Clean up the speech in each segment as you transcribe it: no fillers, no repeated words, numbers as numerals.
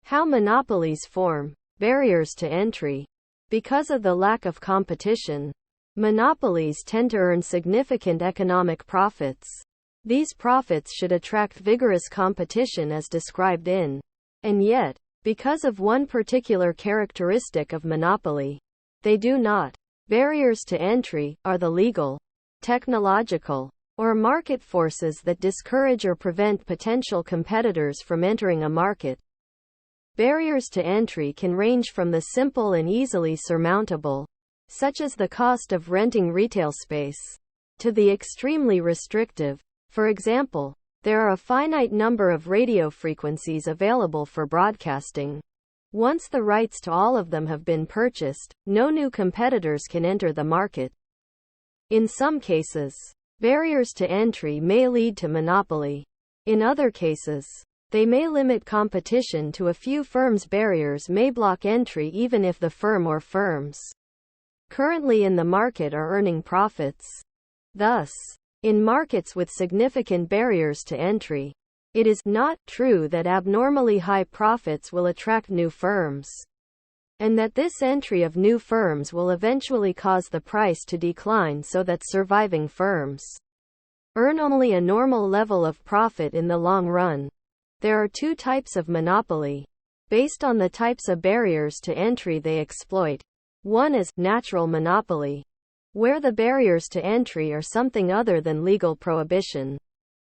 How monopolies form. Barriers to entry. Because of the lack of competition, monopolies tend to earn significant economic profits. These profits should attract vigorous competition as described in. And yet, because of one particular characteristic of monopoly, they do not. Barriers to entry are the legal, technological, or market forces that discourage or prevent potential competitors from entering a market. Barriers to entry can range from the simple and easily surmountable, such as the cost of renting retail space, to the extremely restrictive. For example, there are a finite number of radio frequencies available for broadcasting. Once the rights to all of them have been purchased, no new competitors can enter the market. In some cases, barriers to entry may lead to monopoly. In other cases, they may limit competition to a few firms. Barriers may block entry even if the firm or firms currently in the market are earning profits. Thus, in markets with significant barriers to entry, it is not true that abnormally high profits will attract new firms, and that this entry of new firms will eventually cause the price to decline so that surviving firms earn only a normal level of profit in the long run. There are two types of monopoly, based on the types of barriers to entry they exploit. One is natural monopoly, where the barriers to entry are something other than legal prohibition.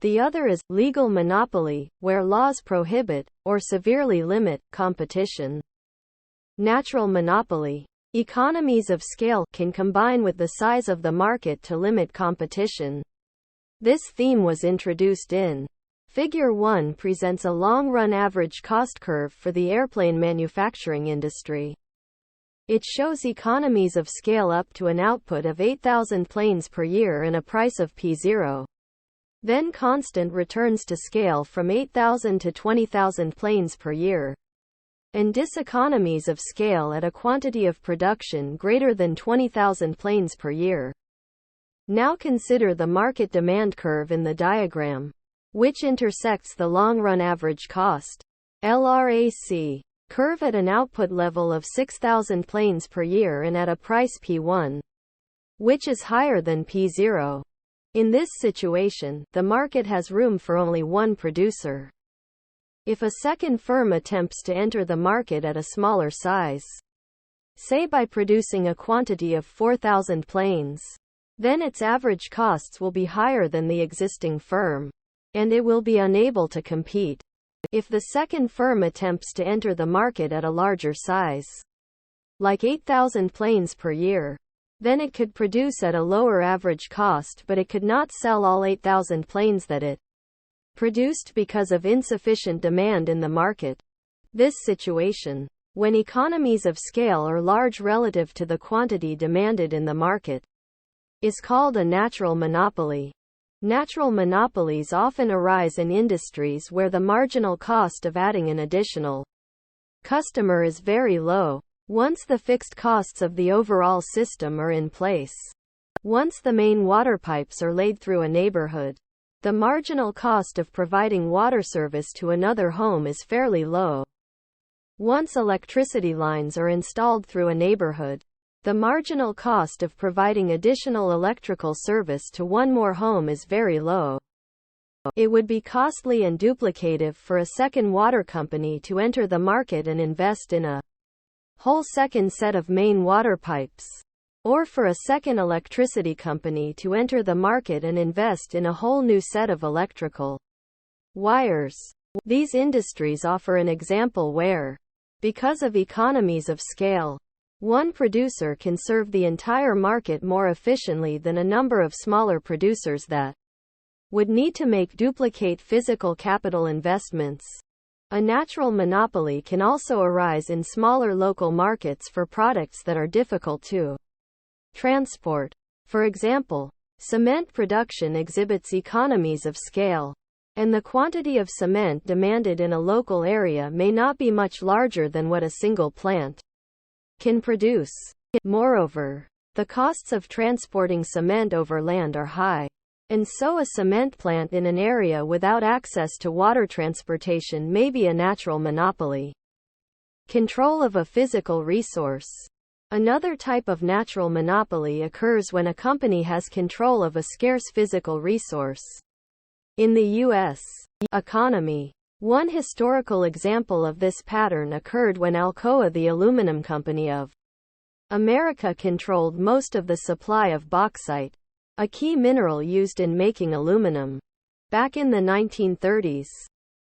The other is legal monopoly, where laws prohibit, or severely limit, competition. Natural monopoly. Economies of scale can combine with the size of the market to limit competition. This theme was introduced in Figure 1 presents a long-run average cost curve for the airplane manufacturing industry. It shows economies of scale up to an output of 8,000 planes per year and a price of P0. Then constant returns to scale from 8,000 to 20,000 planes per year. And diseconomies of scale at a quantity of production greater than 20,000 planes per year. Now consider the market demand curve in the diagram, which intersects the long-run average cost (LRAC) curve at an output level of 6,000 planes per year and at a price P1, which is higher than P0. In this situation, the market has room for only one producer. If a second firm attempts to enter the market at a smaller size, say by producing a quantity of 4,000 planes, then its average costs will be higher than the existing firm, and it will be unable to compete. If the second firm attempts to enter the market at a larger size, like 8,000 planes per year, then it could produce at a lower average cost, but it could not sell all 8,000 planes that it produced because of insufficient demand in the market. This situation, when economies of scale are large relative to the quantity demanded in the market, is called a natural monopoly. Natural monopolies often arise in industries where the marginal cost of adding an additional customer is very low. Once the fixed costs of the overall system are in place, once the main water pipes are laid through a neighborhood, the marginal cost of providing water service to another home is fairly low. Once electricity lines are installed through a neighborhood, the marginal cost of providing additional electrical service to one more home is very low. It would be costly and duplicative for a second water company to enter the market and invest in a whole second set of main water pipes, or for a second electricity company to enter the market and invest in a whole new set of electrical wires. These industries offer an example where, because of economies of scale, one producer can serve the entire market more efficiently than a number of smaller producers that would need to make duplicate physical capital investments. A natural monopoly can also arise in smaller local markets for products that are difficult to transport. For example, cement production exhibits economies of scale, and the quantity of cement demanded in a local area may not be much larger than what a single plant can produce. Moreover, the costs of transporting cement over land are high, and so a cement plant in an area without access to water transportation may be a natural monopoly. Control of a physical resource. Another type of natural monopoly occurs when a company has control of a scarce physical resource. In the U.S. economy, one historical example of this pattern occurred when Alcoa, the aluminum company of America, controlled most of the supply of bauxite, a key mineral used in making aluminum. Back in the 1930s,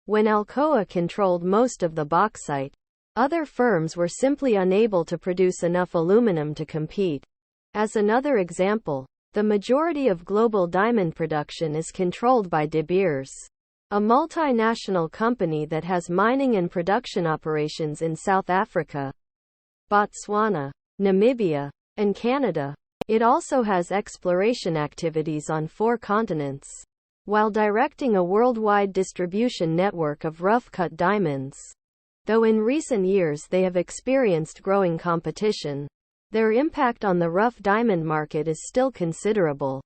when Alcoa controlled most of the bauxite, other firms were simply unable to produce enough aluminum to compete. As another example, the majority of global diamond production is controlled by De Beers, a multinational company that has mining and production operations in South Africa, Botswana, Namibia, and Canada. It also has exploration activities on 4 continents, while directing a worldwide distribution network of rough-cut diamonds. Though in recent years they have experienced growing competition, their impact on the rough diamond market is still considerable.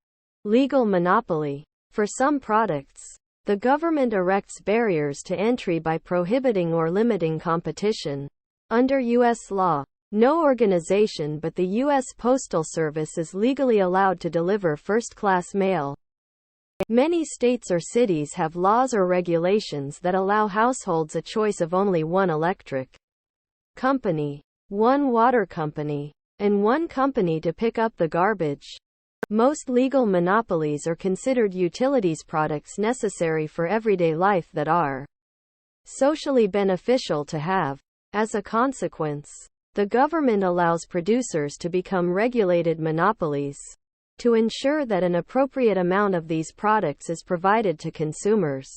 Legal monopoly. For some products, the government erects barriers to entry by prohibiting or limiting competition. Under U.S. law, no organization but the U.S. Postal Service is legally allowed to deliver first-class mail. Many states or cities have laws or regulations that allow households a choice of only one electric company, one water company, and one company to pick up the garbage. Most legal monopolies are considered utilities products necessary for everyday life that are socially beneficial to have. As a consequence, the government allows producers to become regulated monopolies to ensure that an appropriate amount of these products is provided to consumers.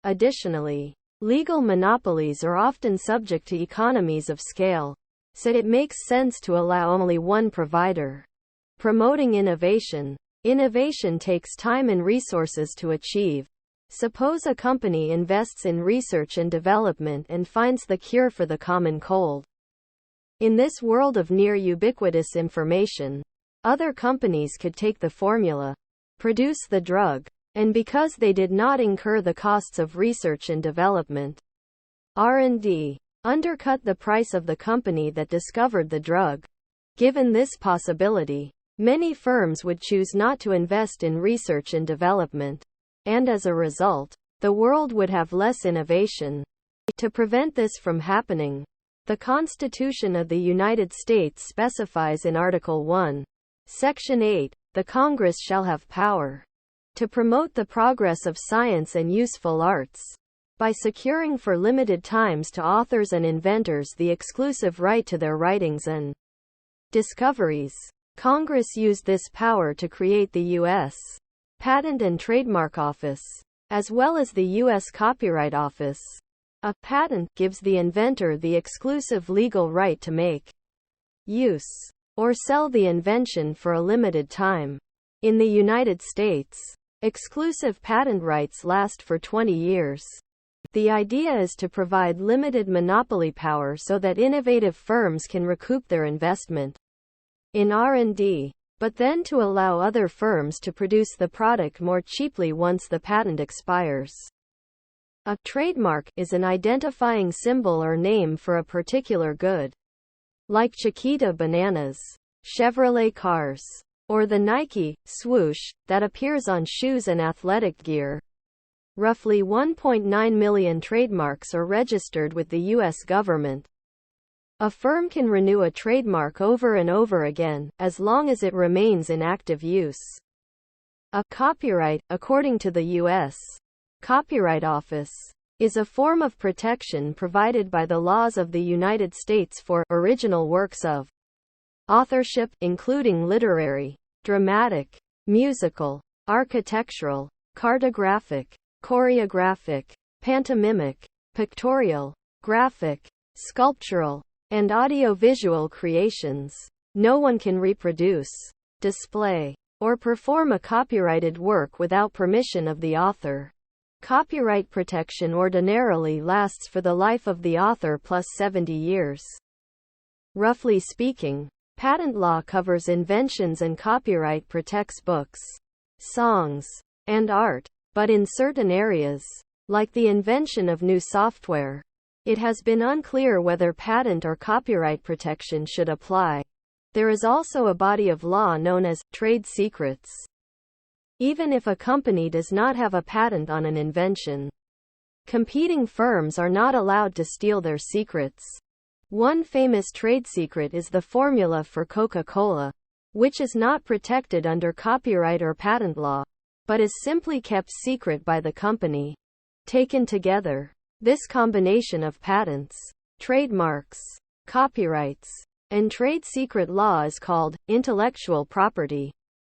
Additionally, legal monopolies are often subject to economies of scale, so it makes sense to allow only one provider. Promoting innovation. Innovation takes time and resources to achieve. Suppose a company invests in research and development and finds the cure for the common cold. In this world of near ubiquitous information, other companies could take the formula, produce the drug, and because they did not incur the costs of research and development, R&D, undercut the price of the company that discovered the drug. Given this possibility, many firms would choose not to invest in research and development, and as a result, the world would have less innovation. To prevent this from happening, the Constitution of the United States specifies in Article 1, Section 8, the Congress shall have power to promote the progress of science and useful arts by securing for limited times to authors and inventors the exclusive right to their writings and discoveries. Congress used this power to create the U.S. Patent and Trademark Office, as well as the U.S. Copyright Office. A patent gives the inventor the exclusive legal right to make, use, or sell the invention for a limited time. In the United States, exclusive patent rights last for 20 years. The idea is to provide limited monopoly power so that innovative firms can recoup their investment in R&D, but then to allow other firms to produce the product more cheaply once the patent expires. A trademark is an identifying symbol or name for a particular good, like Chiquita bananas, Chevrolet cars, or the Nike swoosh that appears on shoes and athletic gear. Roughly 1.9 million trademarks are registered with the U.S. government. A firm can renew a trademark over and over again, as long as it remains in active use. A copyright, according to the U.S. Copyright Office, is a form of protection provided by the laws of the United States for original works of authorship, including literary, dramatic, musical, architectural, cartographic, choreographic, pantomimic, pictorial, graphic, sculptural, and audiovisual creations. No one can reproduce, display, or perform a copyrighted work without permission of the author. Copyright protection ordinarily lasts for the life of the author plus 70 years. Roughly speaking, patent law covers inventions and copyright protects books, songs, and art. But in certain areas, like the invention of new software, It has been unclear whether patent or copyright protection should apply. There is also a body of law known as trade secrets. Even if a company does not have a patent on an invention, competing firms are not allowed to steal their secrets. One famous trade secret is the formula for Coca-Cola, which is not protected under copyright or patent law, but is simply kept secret by the company. Taken together, this combination of patents, trademarks, copyrights, and trade secret law is called intellectual property,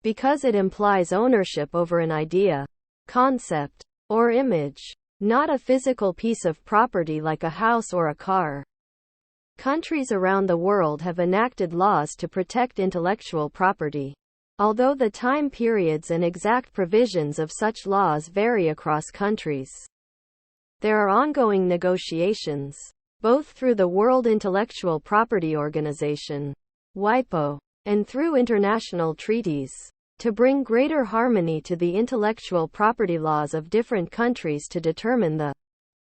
because it implies ownership over an idea, concept, or image, not a physical piece of property like a house or a car. Countries around the world have enacted laws to protect intellectual property, although the time periods and exact provisions of such laws vary across countries. There are ongoing negotiations, both through the World Intellectual Property Organization, WIPO, and through international treaties, to bring greater harmony to the intellectual property laws of different countries to determine the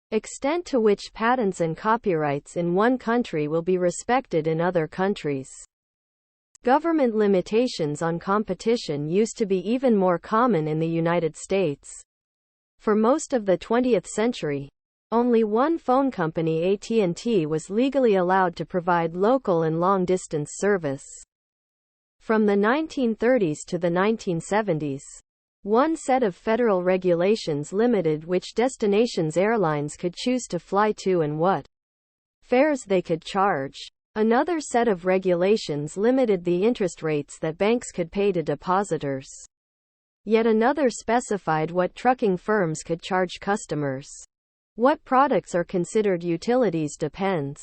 extent to which patents and copyrights in one country will be respected in other countries. Government limitations on competition used to be even more common in the United States. For most of the 20th century, only one phone company, AT&T, was legally allowed to provide local and long-distance service. From the 1930s to the 1970s, one set of federal regulations limited which destinations airlines could choose to fly to and what fares they could charge. Another set of regulations limited the interest rates that banks could pay to depositors. Yet another specified what trucking firms could charge customers. What products are considered utilities depends,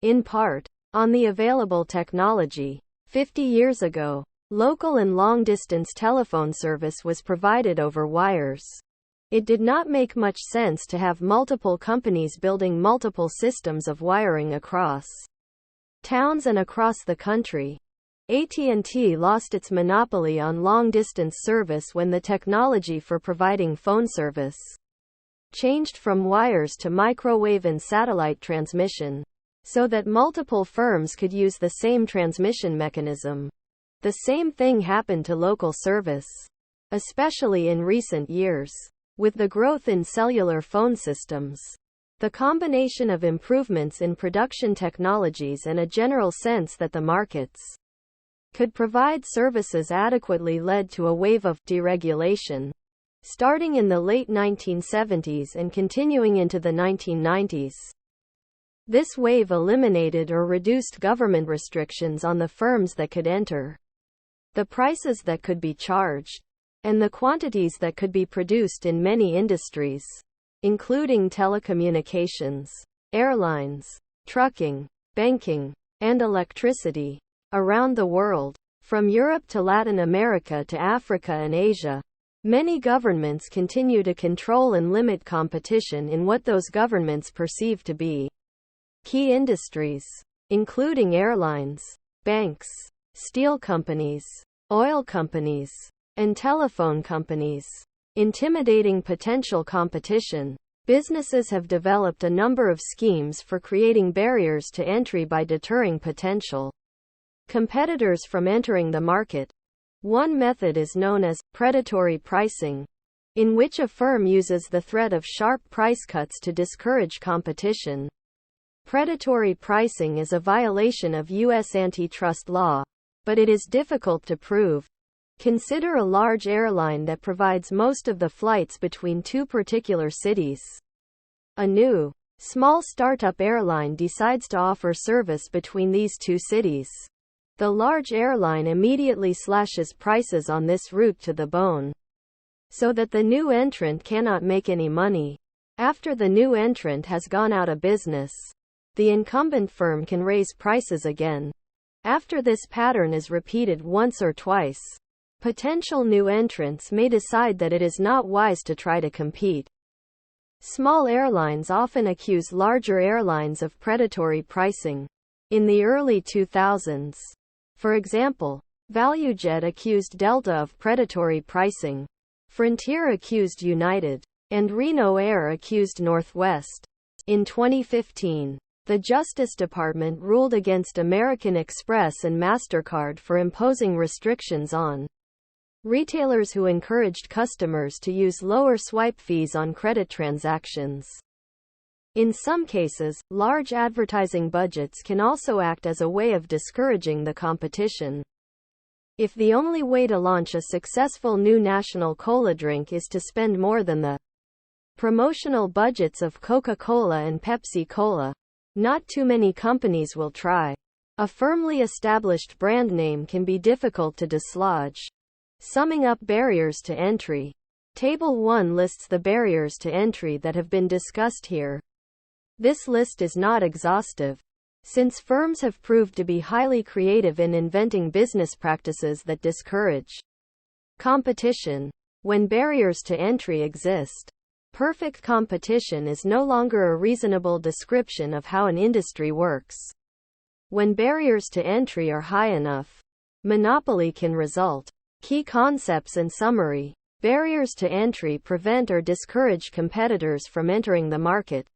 in part, on the available technology. 50 years ago, local and long-distance telephone service was provided over wires. It did not make much sense to have multiple companies building multiple systems of wiring across towns and across the country. AT&T lost its monopoly on long-distance service when the technology for providing phone service changed from wires to microwave and satellite transmission, so that multiple firms could use the same transmission mechanism. The same thing happened to local service, especially in recent years. With the growth in cellular phone systems, the combination of improvements in production technologies and a general sense that the markets could provide services adequately led to a wave of deregulation, starting in the late 1970s and continuing into the 1990s. This wave eliminated or reduced government restrictions on the firms that could enter, the prices that could be charged, and the quantities that could be produced in many industries, including telecommunications, airlines, trucking, banking, and electricity. Around the world, from Europe to Latin America to Africa and Asia, many governments continue to control and limit competition in what those governments perceive to be key industries, including airlines, banks, steel companies, oil companies, and telephone companies. Intimidating potential competition. Businesses have developed a number of schemes for creating barriers to entry by deterring potential competitors from entering the market. One method is known as predatory pricing, in which a firm uses the threat of sharp price cuts to discourage competition. Predatory pricing is a violation of U.S. antitrust law, but it is difficult to prove. Consider a large airline that provides most of the flights between two particular cities. A new, small startup airline decides to offer service between these two cities. The large airline immediately slashes prices on this route to the bone, so that the new entrant cannot make any money. After the new entrant has gone out of business, the incumbent firm can raise prices again. After this pattern is repeated once or twice, potential new entrants may decide that it is not wise to try to compete. Small airlines often accuse larger airlines of predatory pricing. In the early 2000s, for example, ValueJet accused Delta of predatory pricing, Frontier accused United, and Reno Air accused Northwest. In 2015, the Justice Department ruled against American Express and MasterCard for imposing restrictions on retailers who encouraged customers to use lower swipe fees on credit transactions. In some cases, large advertising budgets can also act as a way of discouraging the competition. If the only way to launch a successful new national cola drink is to spend more than the promotional budgets of Coca-Cola and Pepsi-Cola, not too many companies will try. A firmly established brand name can be difficult to dislodge. Summing up barriers to entry. Table 1 lists the barriers to entry that have been discussed here. This list is not exhaustive, since firms have proved to be highly creative in inventing business practices that discourage competition. When barriers to entry exist, perfect competition is no longer a reasonable description of how an industry works. When barriers to entry are high enough, monopoly can result. Key concepts and summary. Barriers to entry prevent or discourage competitors from entering the market.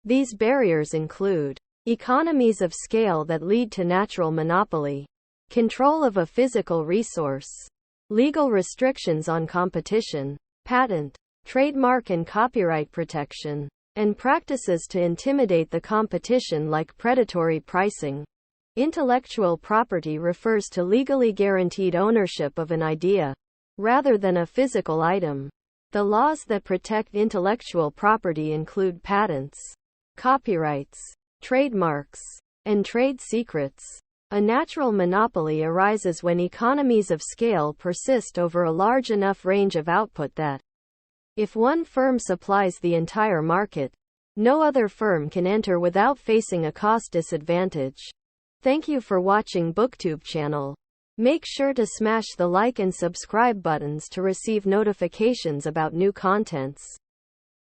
These barriers include economies of scale that lead to natural monopoly, control of a physical resource, legal restrictions on competition, patent, trademark and copyright protection, and practices to intimidate the competition like predatory pricing. Intellectual property refers to legally guaranteed ownership of an idea, rather than a physical item. The laws that protect intellectual property include patents, copyrights, trademarks, and trade secrets. A natural monopoly arises when economies of scale persist over a large enough range of output that, if one firm supplies the entire market, no other firm can enter without facing a cost disadvantage. Thank you for watching BookTube channel. Make sure to smash the like and subscribe buttons to receive notifications about new contents.